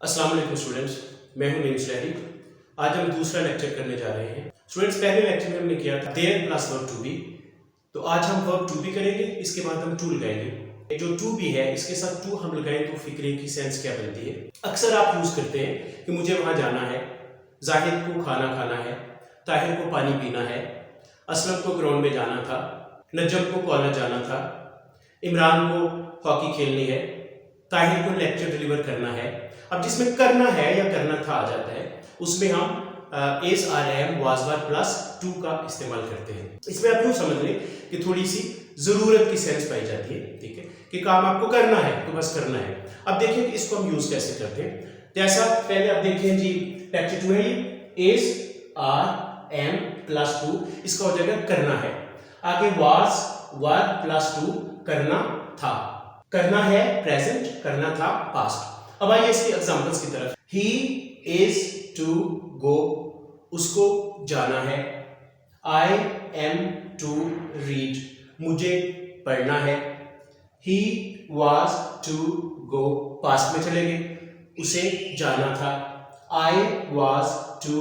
अस्सलाम वालेकुम स्टूडेंट्स, मैं हूं नीम सुलैही। आज हम दूसरा लेक्चर करने जा रहे हैं। स्टूडेंट्स, पहले लेक्चर में हमने किया था there plus verb to be, तो आज हम वर्ब टू बी करेंगे। इसके बाद हम टू लगाएंगे। जो टू बी है इसके साथ टू हम लगाएं तो फिक्रे की सेंस क्या बनती है। अक्सर आप यूज करते हैं कि मुझे वहां जाना है, जाहिद को खाना खाना है, ताहिर को पानी पीना है, असलम को ग्राउंड में जाना था, नजम को कॉलेज जाना था, इमरान को हॉकी खेलनी है, ताहिर को लेक्चर डिलीवर करना है। अब जिसमें करना है या करना था आ जाता है, उसमें हम S R M was were plus to का इस्तेमाल करते हैं। इसमें आप यूँ समझ लें कि थोड़ी सी ज़रूरत की सेंस पाई जाती है, ठीक है, कि काम आपको करना है तो बस करना है। अब देखिए कि इसको हम यूज़ कैसे करते हैं। जैसा पहले आप देखें जी, लेक्चर टू है ये S R M plus to, इसका हो जाएगा करना है। आगे वाज वर प्लस टू, करना था, करना है प्रेजेंट, करना था पास्ट। अब आइए इसके एग्जांपल्स की तरफ। ही इज टू गो, उसको जाना है। आई एम टू रीड, मुझे पढ़ना है। He was to go, past में चले गए, उसे जाना था। आई वॉज टू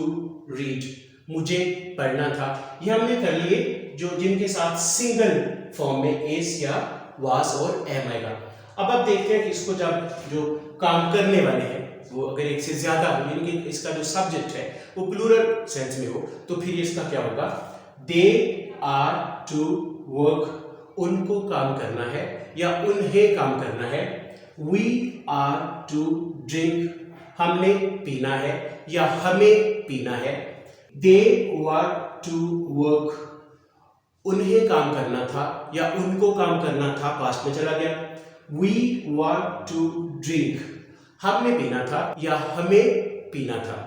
रीड, मुझे पढ़ना था। ये हमने कर लिए जो जिनके साथ सिंगल फॉर्म में एस या वास और एम आएगा। अब आप देखते हैं कि इसको जब जो काम करने वाले हैं वो अगर एक से ज्यादा हो, यानी कि इसका जो सब्जेक्ट है वो प्लूरल सेंस में हो, तो फिर इसका क्या होगा, दे आर टू वर्क, उनको काम करना है या उन्हें काम करना है। वी आर टू ड्रिंक, हमने पीना है या हमें पीना है। दे वर टू वर्क, उन्हें काम करना था या उनको काम करना था, पास्ट में चला गया। We were to drink, हमने पीना था या हमें पीना था।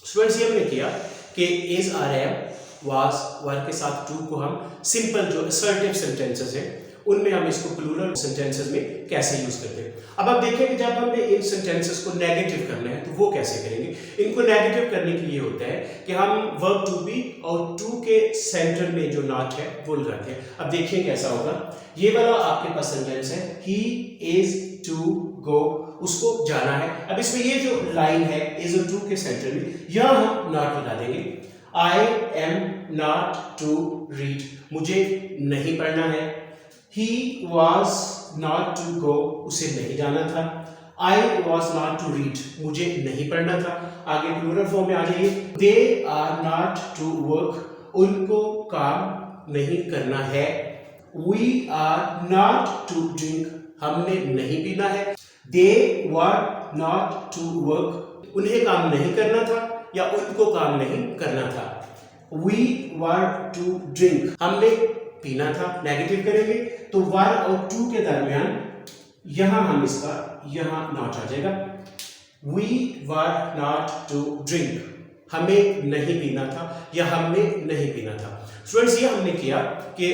स्टूडेंट्स, ये हमने किया कि is are am was वर के साथ टू को हम सिंपल जो असर्टिव सेंटेंसेस हैं उनमें हम इसको प्लूरल सेंटेंसेस में कैसे यूज करते हैं। अब आप देखें कि जब हमने इन सेंटेंसेस को नेगेटिव करना है तो वो कैसे करेंगे। इनको नेगेटिव करने के लिए होता है कि हम वर्ब टू बी और टू के सेंटर में जो नॉट है वो लगाते हैं। अब देखिए कैसा होगा। ये वाला आपके पास सेंटेंस है, ही इज टू गो, उसको जाना है। अब इसमें ये जो लाइन है इज और टू के सेंटर में, यहां हम नॉट लगा देंगे। I am not to read, मुझे नहीं पढ़ना है। He was not to go, उसे नहीं जाना था। I was not to read, मुझे नहीं पढ़ना था। आगे प्लूरल फॉर्म में आ जाइए। They are not to work, उनको काम नहीं करना है। We are not to drink, हमने नहीं पीना है। They were not to work, उन्हें काम नहीं करना था या उनको काम नहीं करना था। We were to drink, हमने पीना था। नेगेटिव करेंगे तो वर और टू के दरमियान यहां हम इसका यहां नॉट आ जाएगा। We were not to drink, हमें नहीं पीना था या हमने नहीं पीना था। स्टूडेंट्स, ये हमने किया कि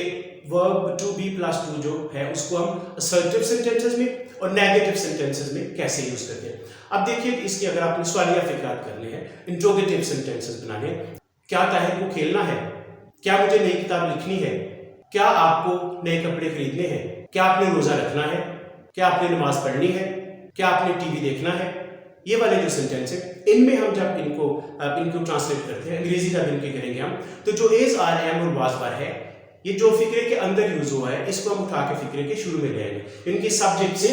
verb to be plus to जो है उसको हम असर्टिव सेंटेंसेस में और नेगेटिव सेंटेंसेस में कैसे यूज करते हैं। अब देखिए इसकी अगर आपने सवालिया फिक्रात करने हैं, इंट्रोगेटिव सेंटेंसेस बनाने, क्या ताहिर को खेलना है, क्या मुझे नई किताब लिखनी है, क्या आपको नए कपड़े खरीदने हैं, क्या आपने रोजा रखना है, क्या आपने नमाज पढ़नी है, क्या आपने टीवी देखना है। ये वाले जो सेंटेंस है इनमें हम जब इनको ट्रांसलेट करते हैं, अंग्रेजी जब इनके करेंगे हम, तो जो एज आर एम और वाज वर है ये जो फिक्रे के अंदर यूज हुआ है इसको हम उठा के फिक्रे के शुरू में ले आएंगे। इनके सब्जेक्ट से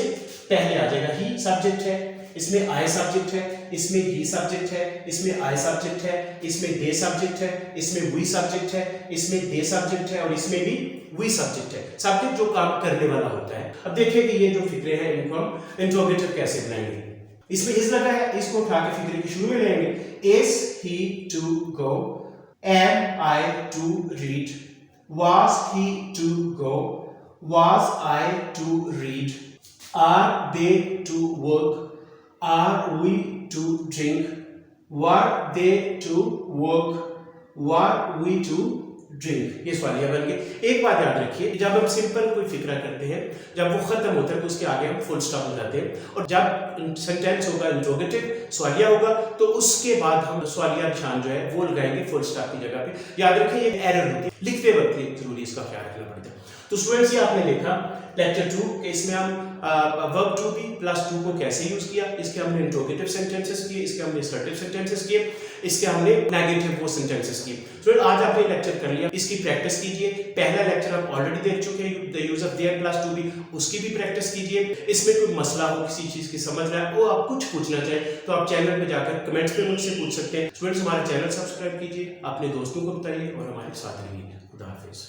पहले आ जाएगा। ही सब्जेक्ट है, इसमें आई सब्जेक्ट है, इसमें ही सब्जेक्ट है, इसमें आई सब्जेक्ट है, इसमें दे सब्जेक्ट है, इसमें वी सब्जेक्ट है, इसमें दे सब्जेक्ट है और इसमें भी वी सब्जेक्ट है। सब्जेक्ट जो काम करने वाला होता है। अब देखिए कि ये जो फिक्रे हैं इनको हम इंट्रोगेटिव कैसे बनाएंगे। इसमें इस लगा है, इसको उठा के फिक्रे के शुरू में लेंगे। Is he to go, am I to read, was he to go, was I to read, are they to work, are we to drink, were they to work, were we to drink. ये सवालिया बन गए। एक बात याद रखिए, जब हम सिंपल कोई फिक्रा करते हैं, जब वो खत्म होता है तो उसके आगे हम फुल स्टॉप लगाते हैं। और जब सेंटेंस होगा इंट्रोगेटिव, सवालिया होगा, तो उसके बाद हम सवालिया निशान जो है वो लगाएंगे फुल स्टॉप की जगह पे। याद रखिए ये एरर होती है, लिखते वक्त जरूरी इसका ख्याल रखना पड़ता है। तो स्टूडेंट्स ये आपने देखा लेक्चर 2 के, इसमें हम verb to be plus to को कैसे यूज किया, इसके हमने इंट्रोगेटिव सेंटेंसेस किए, इसके हमने असर्टिव सेंटेंसेस किए, इसके हमने नेगेटिव वो सेंटेंसेस किए। स्टूडेंट आज आपने लेक्चर कर लिया, इसकी प्रैक्टिस कीजिए। पहला लेक्चर आप ऑलरेडी देख चुके हैं, the use of there plus to be, उसकी भी प्रैक्टिस कीजिए। इसमें कोई मसला हो, किसी चीज की समझ रहा है, वो आप कुछ पूछना चाहे तो आप चैनल पे जाकर कमेंट्स पे मुझसे पूछ सकते हैं। स्टूडेंट्स हमारा चैनल सब्सक्राइब कीजिए, अपने दोस्तों को बताइए और हमारे साथ रहिए। खुदा हाफिज।